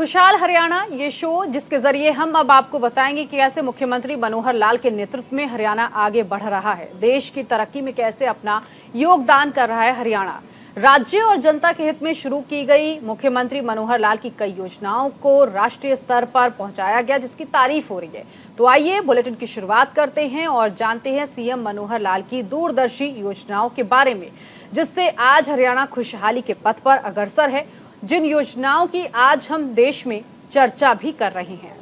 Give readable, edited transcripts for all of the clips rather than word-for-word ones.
खुशहाल हरियाणा ये शो जिसके जरिए हम अब आपको बताएंगे कि कैसे मुख्यमंत्री मनोहर लाल के नेतृत्व में हरियाणा आगे बढ़ रहा है। देश की तरक्की में कैसे अपना योगदान कर रहा है हरियाणा। राज्य और जनता के हित में शुरू की गई मुख्यमंत्री मनोहर लाल की कई योजनाओं को राष्ट्रीय स्तर पर पहुंचाया गया, जिसकी तारीफ हो रही है। तो आइए बुलेटिन की शुरुआत करते हैं और जानते हैं सीएम मनोहर लाल की दूरदर्शी योजनाओं के बारे में, जिससे आज हरियाणा खुशहाली के पथ पर अग्रसर है, जिन योजनाओं की आज हम देश में चर्चा भी कर रहे हैं।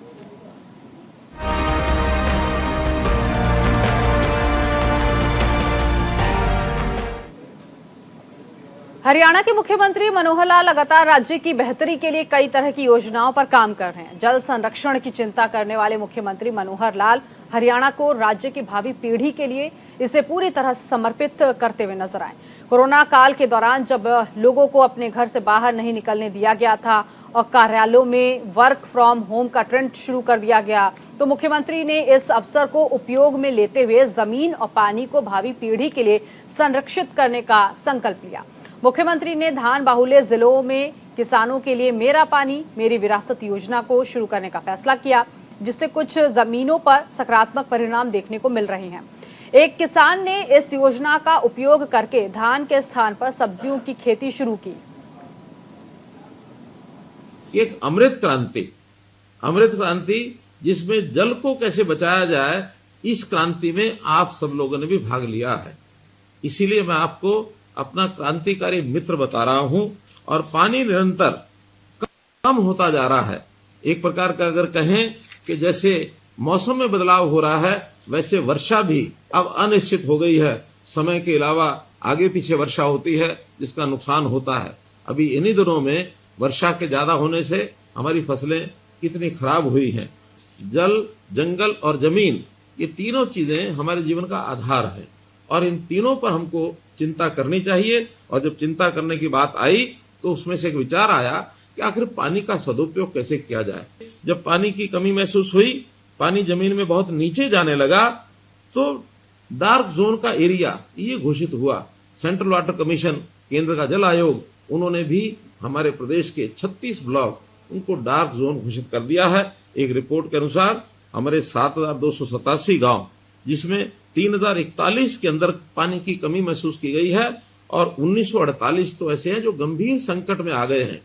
हरियाणा के मुख्यमंत्री मनोहर लाल लगातार राज्य की बेहतरी के लिए कई तरह की योजनाओं पर काम कर रहे हैं। जल संरक्षण की चिंता करने वाले मुख्यमंत्री मनोहर लाल हरियाणा को राज्य की भावी पीढ़ी के लिए इसे पूरी तरह समर्पित करते हुए नजर आए। कोरोना काल के दौरान जब लोगों को अपने घर से बाहर नहीं निकलने दिया गया था और कार्यालयों में वर्क फ्रॉम होम का ट्रेंड शुरू कर दिया गया, तो मुख्यमंत्री ने इस अवसर को उपयोग में लेते हुए जमीन और पानी को भावी पीढ़ी के लिए संरक्षित करने का संकल्प लिया। मुख्यमंत्री ने धान बाहुल्य जिलों में किसानों के लिए मेरा पानी मेरी विरासत योजना को शुरू करने का फैसला किया, जिससे कुछ जमीनों पर सकारात्मक परिणाम देखने को मिल रहे हैं। एक किसान ने इस योजना का उपयोग करके धान के स्थान पर सब्जियों की खेती शुरू की। एक अमृत क्रांति जिसमें जल को कैसे बचाया जाए, इस क्रांति में आप सब लोगों ने भी भाग लिया है। इसीलिए मैं आपको अपना क्रांतिकारी मित्र बता रहा हूं। और पानी निरंतर कम होता जा रहा है। एक प्रकार का अगर कहें कि जैसे मौसम में बदलाव हो रहा है, वैसे वर्षा भी अब अनिश्चित हो गई है। समय के अलावा आगे पीछे वर्षा होती है, जिसका नुकसान होता है। अभी इन्हीं दिनों में वर्षा के ज्यादा होने से हमारी फसलें कितनी खराब हुई हैं। जल, जंगल और जमीन, ये तीनों चीजें हमारे जीवन का आधार है और इन तीनों पर हमको चिंता करनी चाहिए। और जब चिंता करने की बात आई तो उसमें से एक विचार आया कि आखिर पानी का सदुपयोग कैसे किया जाए। जब पानी की कमी महसूस हुई, पानी जमीन में बहुत नीचे जाने लगा, तो डार्क जोन का एरिया ये घोषित हुआ। सेंट्रल वाटर कमीशन, केंद्र का जल आयोग, उन्होंने भी हमारे प्रदेश के 36 ब्लॉक उनको डार्क जोन घोषित कर दिया है। एक रिपोर्ट के अनुसार हमारे 7,287 गांव, जिसमें 3,041 के अंदर पानी की कमी महसूस की गई है और 1948 तो ऐसे हैं जो गंभीर संकट में आ गए हैं।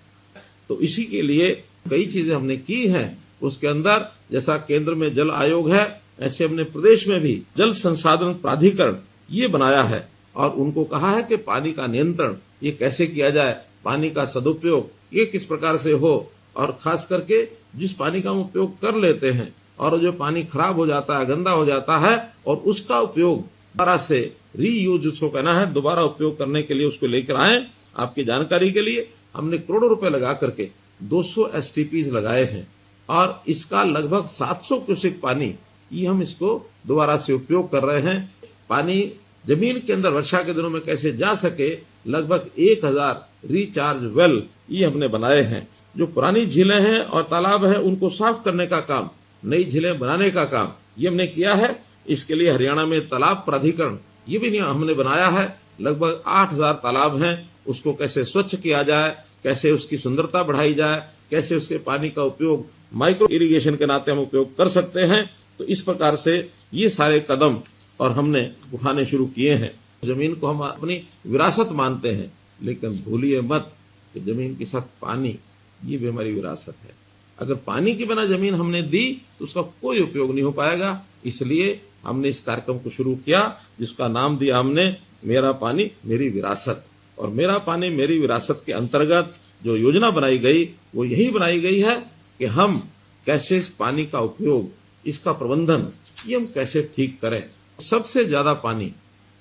तो इसी के लिए कई चीजें हमने की हैं। उसके अंदर जैसा केंद्र में जल आयोग है, ऐसे हमने प्रदेश में भी जल संसाधन प्राधिकरण ये बनाया है और उनको कहा है कि पानी का नियंत्रण ये कैसे किया जाए, पानी का सदुपयोग ये किस प्रकार से हो, और खास करके जिस पानी का हम उपयोग कर लेते हैं और जो पानी खराब हो जाता है, गंदा हो जाता है, और उसका उपयोग दोबारा से रीयूज उसको कहना है, दोबारा उपयोग करने के लिए उसको लेकर आए। आपकी जानकारी के लिए हमने करोड़ों रुपए लगा करके 200 STPs लगाए हैं और इसका लगभग 700 क्यूसेक पानी ये हम इसको दोबारा से उपयोग कर रहे हैं। पानी जमीन के अंदर वर्षा के दिनों में कैसे जा सके, लगभग 1000 रिचार्ज वेल ये हमने बनाए हैं। जो पुरानी झीलें हैं और तालाब हैं उनको साफ करने का काम, नई झीलें बनाने का काम ये हमने किया है। इसके लिए हरियाणा में तालाब प्राधिकरण ये भी हमने बनाया है। लगभग 8000 तालाब हैं, उसको कैसे स्वच्छ किया जाए, कैसे उसकी सुंदरता बढ़ाई जाए, कैसे उसके पानी का उपयोग माइक्रो इरिगेशन के नाते हम उपयोग कर सकते हैं। तो इस प्रकार से ये सारे कदम और हमने उठाने शुरू किए हैं। जमीन को हम अपनी विरासत मानते हैं, लेकिन भूलिए मत कि जमीन के साथ पानी ये भी हमारी विरासत है। अगर पानी के बिना जमीन हमने दी तो उसका कोई उपयोग नहीं हो पाएगा। इसलिए हमने इस कार्यक्रम को शुरू किया, जिसका नाम दिया हमने मेरा पानी मेरी विरासत। और मेरा पानी मेरी विरासत के अंतर्गत जो योजना बनाई गई वो यही बनाई गई है कि हम कैसे इस पानी का उपयोग, इसका प्रबंधन ये हम कैसे ठीक करें। सबसे ज्यादा पानी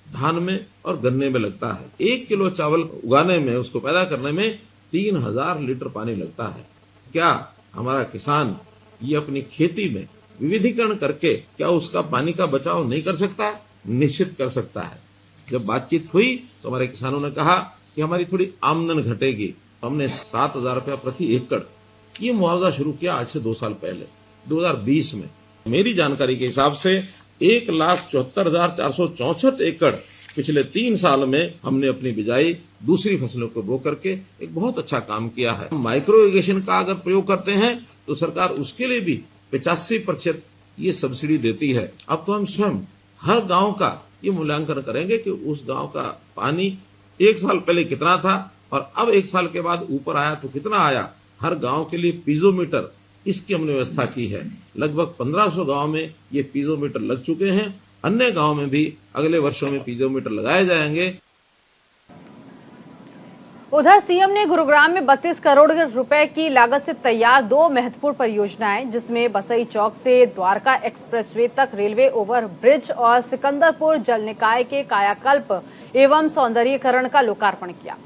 धान में और गन्ने में लगता है। 1 किलो चावल उगाने में, उसको पैदा करने में 3000 लीटर पानी लगता है। क्या हमारा किसान ये अपनी खेती में विविधीकरण करके क्या उसका पानी का बचाव नहीं कर सकता है? निश्चित कर सकता है। जब बातचीत हुई तो हमारे किसानों ने कहा कि हमारी थोड़ी आमदन घटेगी, तो हमने 7000 रुपया प्रति एकड़ ये मुआवजा शुरू किया आज से 2 साल पहले 2020 में। मेरी जानकारी के हिसाब से 1,74,464 एकड़ पिछले 3 साल में हमने अपनी बिजाई दूसरी फसलों को बो करके एक बहुत अच्छा काम किया है। माइक्रो इरिगेशन का अगर प्रयोग करते हैं तो सरकार उसके लिए भी 85% ये सब्सिडी देती है। अब तो हम स्वयं हर गांव का ये मूल्यांकन करेंगे कि उस गांव का पानी 1 साल पहले कितना था और अब 1 साल के बाद ऊपर आया तो कितना आया। हर गांव के लिए पीजोमीटर इसकी हमने व्यवस्था की है। लगभग 1500 गांव में ये पीजोमीटर लग चुके हैं। अन्य गांव में भी अगले वर्षों में पीजोमीटर लगाए जाएंगे। उधर सीएम ने गुरुग्राम में 32 करोड़ रुपए की लागत से तैयार 2 महत्वपूर्ण परियोजनाएं, जिसमें बसई चौक से द्वारका एक्सप्रेसवे तक रेलवे ओवर ब्रिज और सिकंदरपुर जल निकाय के कायाकल्प एवं सौंदर्यीकरण का लोकार्पण किया।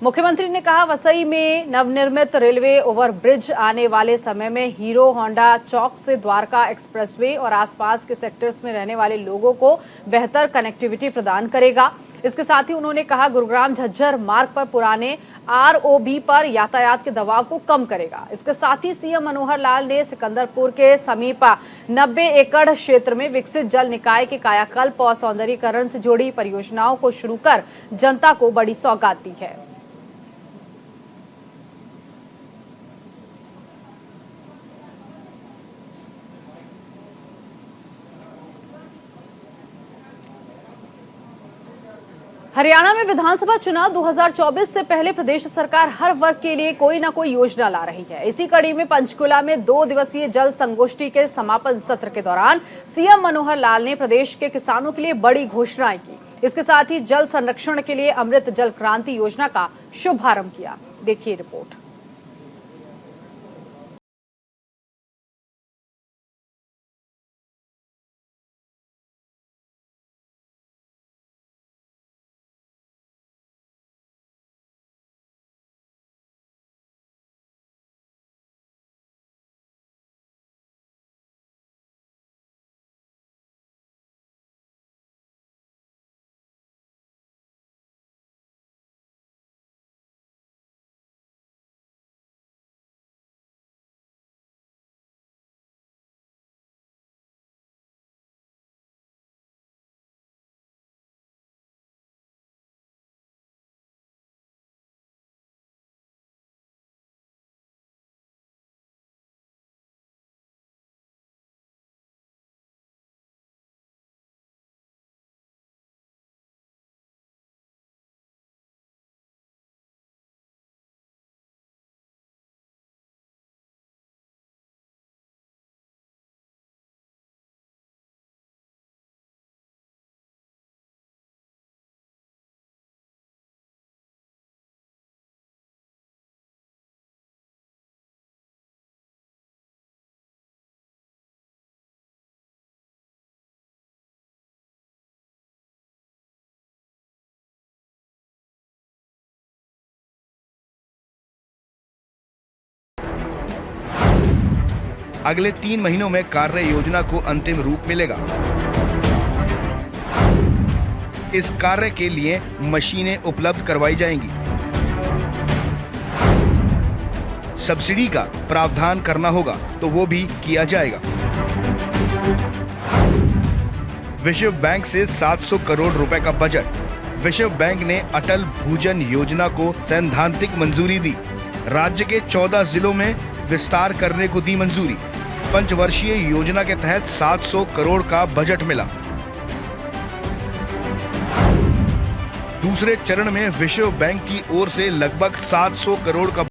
मुख्यमंत्री ने कहा, वसई में नवनिर्मित रेलवे ओवर ब्रिज आने वाले समय में हीरो होंडा चौक से द्वारका एक्सप्रेसवे और आसपास के सेक्टर्स में रहने वाले लोगों को बेहतर कनेक्टिविटी प्रदान करेगा। इसके साथ ही उन्होंने कहा, गुरुग्राम झज्जर मार्ग पर पुराने आरओबी पर यातायात के दबाव को कम करेगा। इसके साथ ही सीएम मनोहर लाल ने सिकंदरपुर के समीप 90 एकड़ क्षेत्र में विकसित जल निकाय के कायाकल्प और सौंदर्यीकरण से जुड़ी परियोजनाओं को शुरू कर जनता को बड़ी सौगात दी है। हरियाणा में विधानसभा चुनाव 2024 से पहले प्रदेश सरकार हर वर्ग के लिए कोई न कोई योजना ला रही है। इसी कड़ी में पंचकुला में 2 दिवसीय जल संगोष्ठी के समापन सत्र के दौरान सीएम मनोहर लाल ने प्रदेश के किसानों के लिए बड़ी घोषणाएं की। इसके साथ ही जल संरक्षण के लिए अमृत जल क्रांति योजना का शुभारंभ किया। देखिए रिपोर्ट। अगले 3 महीनों में कार्य योजना को अंतिम रूप मिलेगा। इस कार्य के लिए मशीनें उपलब्ध करवाई जाएंगी। सब्सिडी का प्रावधान करना होगा तो वो भी किया जाएगा। विश्व बैंक से 700 करोड़ रुपए का बजट। विश्व बैंक ने अटल भूजल योजना को सैद्धांतिक मंजूरी दी। राज्य के 14 जिलों में विस्तार करने को दी मंजूरी। पंचवर्षीय योजना के तहत 700 करोड़ का बजट मिला। दूसरे चरण में विश्व बैंक की ओर से लगभग 700 करोड़ का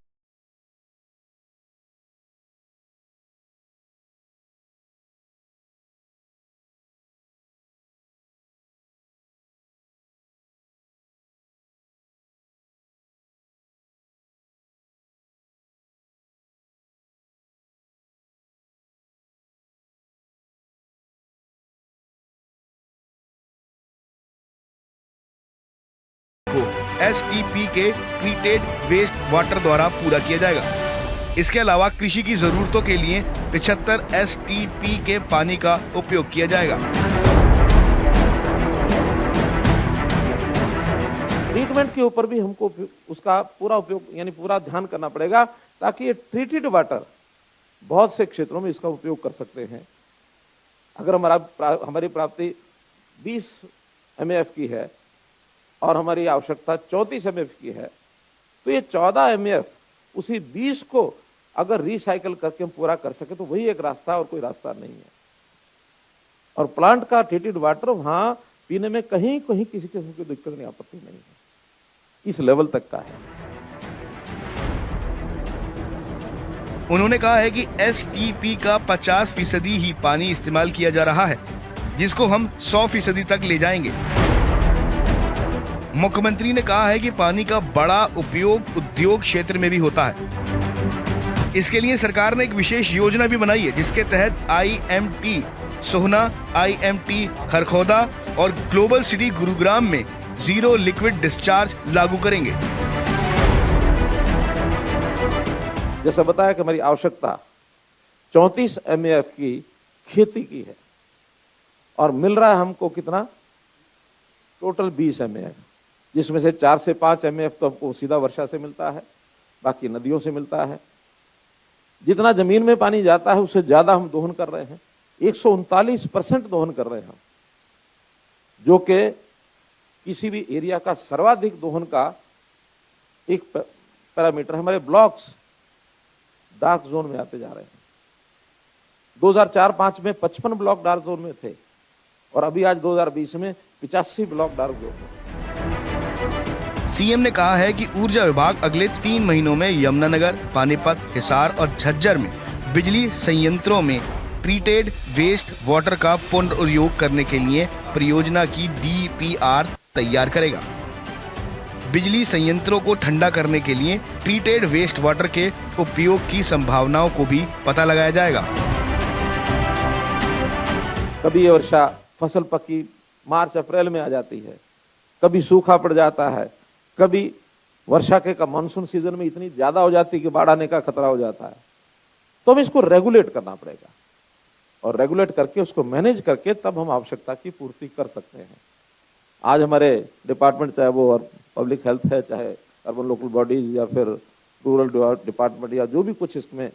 STP के ट्रीटेड वेस्ट वाटर द्वारा पूरा किया जाएगा। इसके अलावा कृषि की जरूरतों के लिए 75 STP के पानी का उपयोग किया जाएगा। ट्रीटमेंट के ऊपर भी हमको उसका पूरा उपयोग यानी पूरा ध्यान करना पड़ेगा ताकि ये ट्रीटेड वाटर बहुत से क्षेत्रों में इसका उपयोग कर सकते हैं। अगर हमारी प्राप्ति 20 MAF की है और हमारी आवश्यकता 34 MF की है, तो ये 14 MF उसी 20 को अगर रिसाइकल करके हम पूरा कर सके तो वही एक रास्ता और कोई रास्ता नहीं है। और प्लांट का ट्रीटेड वाटर वहां पीने में कहीं कहीं किसी किस्म की दिक्कत नहीं, आपत्ति नहीं है, इस लेवल तक का है। उन्होंने कहा है कि STP का 50% ही पानी इस्तेमाल किया जा रहा है, जिसको हम 100% तक ले जाएंगे। मुख्यमंत्री ने कहा है कि पानी का बड़ा उपयोग उद्योग क्षेत्र में भी होता है। इसके लिए सरकार ने एक विशेष योजना भी बनाई है, जिसके तहत IMT सोहना, IMT खरखौदा और ग्लोबल सिटी गुरुग्राम में जीरो लिक्विड डिस्चार्ज लागू करेंगे। जैसा बताया कि हमारी आवश्यकता 34 MF की खेती की है और मिल रहा है हमको कितना, टोटल 20 MF, जिसमें से 4 से 5 MF तो हमको सीधा वर्षा से मिलता है, बाकी नदियों से मिलता है। जितना जमीन में पानी जाता है उससे ज्यादा हम दोहन कर रहे हैं, 139% दोहन कर रहे हैं हम, जो कि किसी भी एरिया का सर्वाधिक दोहन का एक पैरामीटर। हमारे ब्लॉक्स डार्क जोन में आते जा रहे हैं। 2004-05 में 55 ब्लॉक डार्क जोन में थे और अभी आज 2020 में 85 ब्लॉक डार्क जोन में। सीएम ने कहा है कि ऊर्जा विभाग अगले 3 महीनों में यमुनानगर, पानीपत, हिसार और झज्जर में बिजली संयंत्रों में ट्रीटेड वेस्ट वाटर का पुनर्प्रयोग करने के लिए परियोजना की DPR तैयार करेगा। बिजली संयंत्रों को ठंडा करने के लिए ट्रीटेड वेस्ट वाटर के उपयोग की संभावनाओं को भी पता लगाया जाएगा। कभी ये वर्षा फसल पकी मार्च-अप्रैल में आ जाती है, कभी सूखा पड़ जाता है, कभी वर्षा के का मानसून सीजन में इतनी ज्यादा हो जाती है कि बाढ़ आने का खतरा हो जाता है। तो हमें इसको रेगुलेट करना पड़ेगा और रेगुलेट करके उसको मैनेज करके तब हम आवश्यकता की पूर्ति कर सकते हैं। आज हमारे डिपार्टमेंट, चाहे वो और पब्लिक हेल्थ है, चाहे अर्बन लोकल बॉडीज या फिर रूरल डिपार्टमेंट या जो भी कुछ इसमें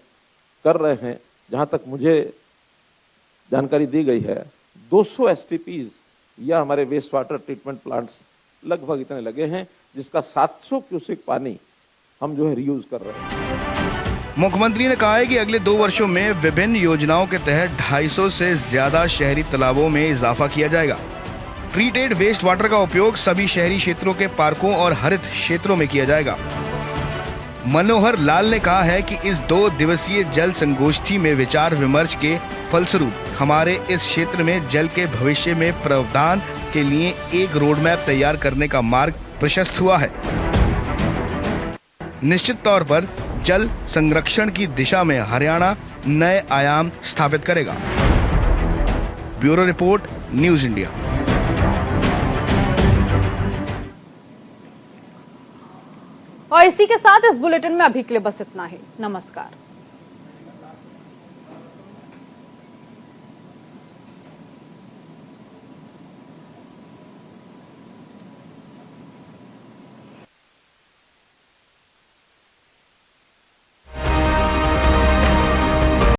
कर रहे हैं, जहां तक मुझे जानकारी दी गई है 200 STPs या हमारे वेस्ट वाटर ट्रीटमेंट प्लांट्स लगभग इतने लगे हैं, जिसका 700 क्यूसेक पानी हम जो है रियूज कर रहे हैं। मुख्यमंत्री ने कहा है कि अगले 2 वर्षों में विभिन्न योजनाओं के तहत 250 से ज्यादा शहरी तालाबों में इजाफा किया जाएगा। ट्रीटेड वेस्ट वाटर का उपयोग सभी शहरी क्षेत्रों के पार्कों और हरित क्षेत्रों में किया जाएगा। मनोहर लाल ने कहा है कि इस 2 दिवसीय जल संगोष्ठी में विचार विमर्श के फलस्वरूप हमारे इस क्षेत्र में जल के भविष्य में प्रावधान के लिए एक रोड मैप तैयार करने का मार्ग प्रशस्त हुआ है। निश्चित तौर पर जल संरक्षण की दिशा में हरियाणा नए आयाम स्थापित करेगा। Bureau report, news India. और इसी के साथ इस बुलेटिन में अभी के लिए बस इतना ही। नमस्कार।